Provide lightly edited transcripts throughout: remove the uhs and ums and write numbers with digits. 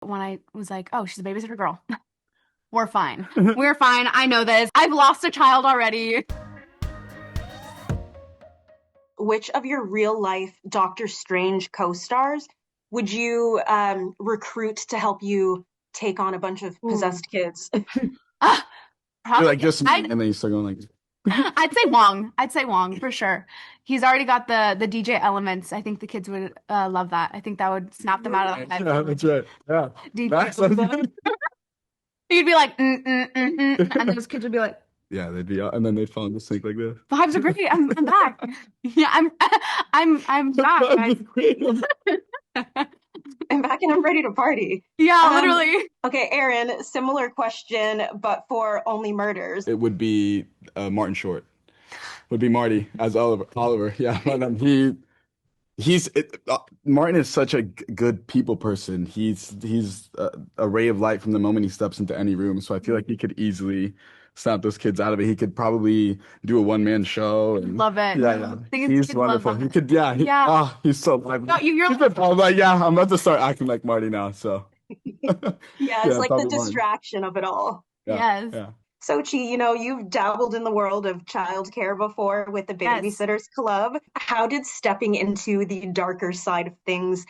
When I was like, oh, she's a babysitter girl. We're fine. We're fine. I know this. I've lost a child already. Which of your real life Doctor Strange co-stars would you recruit to help you take on a bunch of Ooh. possessed kids? Ah, You're like probably. just me, and then you start going like, I'd say Wong. I'd say Wong for sure. He's already got the DJ elements. I think the kids would love that. I think that would snap them out of the yeah, that's right. Yeah, DJ. that's good. You'd be like, and those kids would be like, Yeah, they'd be, and then they'd fall into sync like this. vibes are great. I'm back. Yeah, I'm back, guys. I'm back and I'm ready to party. Yeah, Um, literally. okay, Aaron, similar question, but for only murders. It would be Martin Short. Would be Marty as Oliver. Oliver, yeah. But, Martin is such a good people person. He's a ray of light from the moment he steps into any room. So I feel like he could easily snap those kids out of it. He could probably do a one-man show and Love it. yeah, yeah. I think He's kids love wonderful. He that. could, yeah. Yeah. He's so lively. No, you're I'm like, yeah, I'm about to start acting like Marty now. So Yeah, it's yeah, like the probably Martin. distraction of it all. Yeah, yes. yeah. Sochi, you've dabbled in the world of childcare before with the Yes. Babysitters Club. How did stepping into the darker side of things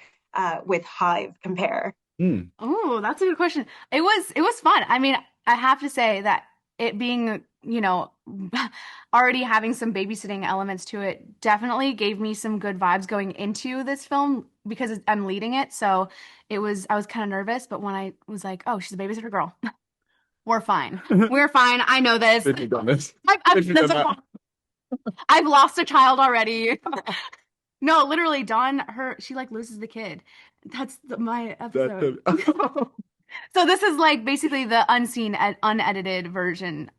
with Hive compare? Hmm. Oh, that's a good question. It was fun. I mean, I have to say that it being, already having some babysitting elements to it definitely gave me some good vibes going into this film because I'm leading it. So I was kind of nervous, but when I was like, oh, she's a babysitter girl. We're fine. We're fine. I know this. If you've done this, I've, if you've done I've, that, I've lost a child already. No, literally, Dawn, she like loses the kid. That's my episode. that. So this is like basically the unseen, unedited version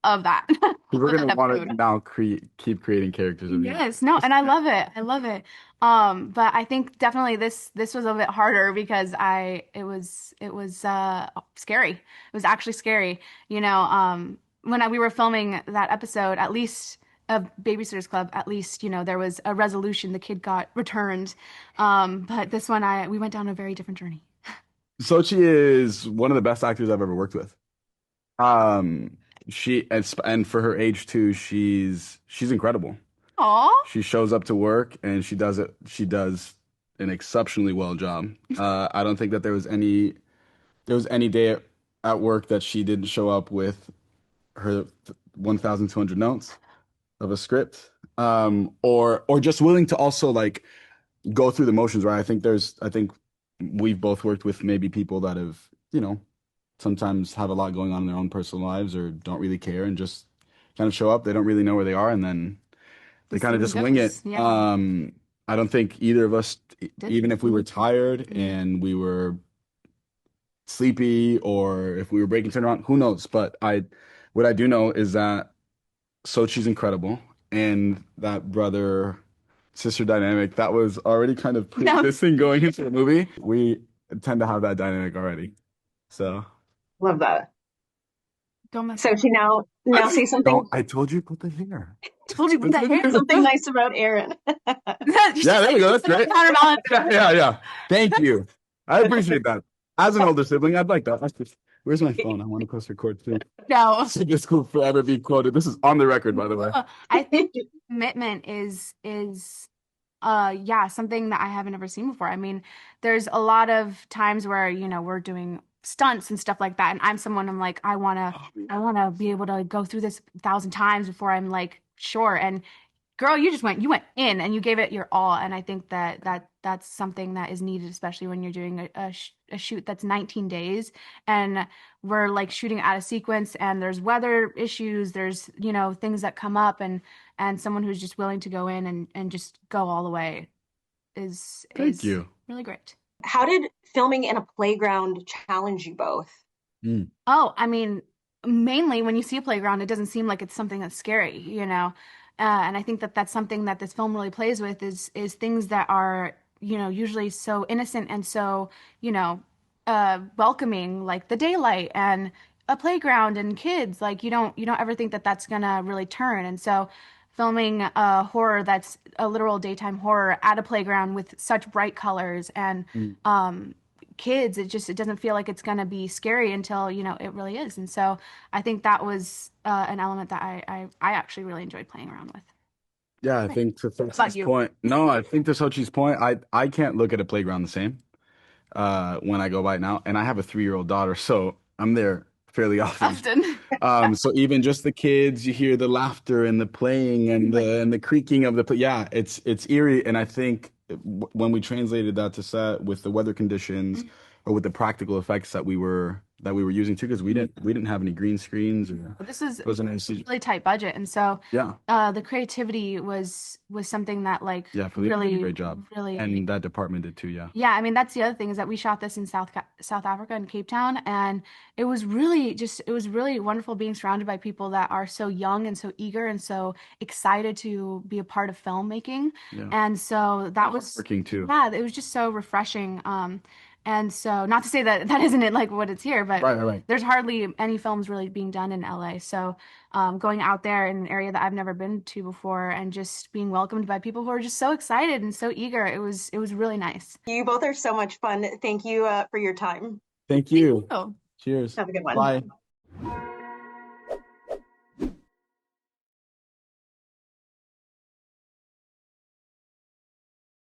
of that We're of that gonna want episode. to now keep creating characters of you. Yes, no, and I love it. I love it. But I think definitely this was a bit harder because it was scary. It was actually scary. When we were filming that episode, at least of Babysitters Club, at least, there was a resolution. The kid got returned. But this one we went down a very different journey. Sochi is one of the best actors I've ever worked with. Um, and for her age too, she's incredible. Aw. She shows up to work and she does it. She does an exceptionally well job. I don't think that there was any day at work that she didn't show up with her 1,200 notes of a script, or just willing to also like go through the motions. Right? I think we've both worked with maybe people that have sometimes have a lot going on in their own personal lives or don't really care and just kind of show up. They don't really know where they are, and then The they kind of scene just wing it. goes. Yeah. I don't think either of us, Did. even if we were tired Yeah. and we were sleepy or if we were breaking turnaround, who knows? What I do know is that Sochi's incredible and that brother sister dynamic that was already kind of No. pre-existing going into the movie. We tend to have that dynamic already. So Love that. Don't mess with Sochi, now say something I told you put the hair. told you what the heck? something nice about Aaron. Yeah, there we go. That's great. Counterbalance. Yeah, yeah, yeah. Thank you. I appreciate that. As an older sibling, I'd like that. Where's my phone? I want to press record too. No. This will forever be quoted. This is on the record, by the way. I think commitment is yeah, something that I haven't ever seen before. I mean, there's a lot of times where, we're doing stunts and stuff like that, and I'm like, I wanna be able to go through this 1,000 times before I'm like sure. And girl, you went in and you gave it your all. And I think that's something that is needed, especially when you're doing a shoot that's 19 days and we're like shooting out of sequence and there's weather issues, there's, things that come up and someone who's just willing to go in and just go all the way Thank is you. really great. How did filming in a playground challenge you both? Mm. Oh, I mean, mainly when you see a playground, it doesn't seem like it's something that's scary. And I think that that's something that this film really plays with is things that are, usually so innocent and so, welcoming, like the daylight and a playground and kids. Like you don't ever think that that's gonna really turn. And so filming a horror that's a literal daytime horror at a playground with such bright colors and Mm. kids. It doesn't feel like it's gonna be scary until, it really is. And so I think that was an element that I actually really enjoyed playing around with. Yeah, I Right. think to What about Sochi's you? point, no, I think to Sochi's point, I can't look at a playground the same when I go by it now. And I have a 3-year-old daughter, so I'm there fairly often. Often. So even just the kids, you hear the laughter and the playing and the creaking of yeah, it's eerie. And I think when we translated that to set with the weather conditions or with the practical effects that we were using too, because we didn't have any green screens or Well, this is it wasn't any CG. really tight budget, and so Yeah, the creativity was something that like yeah, Philippe did a really great job, really and that department did too. Yeah, yeah, I mean that's the other thing is that we shot this in South Africa in Cape Town, and it was really wonderful being surrounded by people that are so young and so eager and so excited to be a part of filmmaking. yeah, And so that was working too. yeah, it was just so refreshing. And so not to say that that isn't it like what it's here, but Right, right, right. there's hardly any films really being done in LA. So going out there in an area that I've never been to before and just being welcomed by people who are just so excited and so eager. It was really nice. You both are so much fun. Thank you for your time. Thank Thank you. you. Cheers. Have a good one. Bye.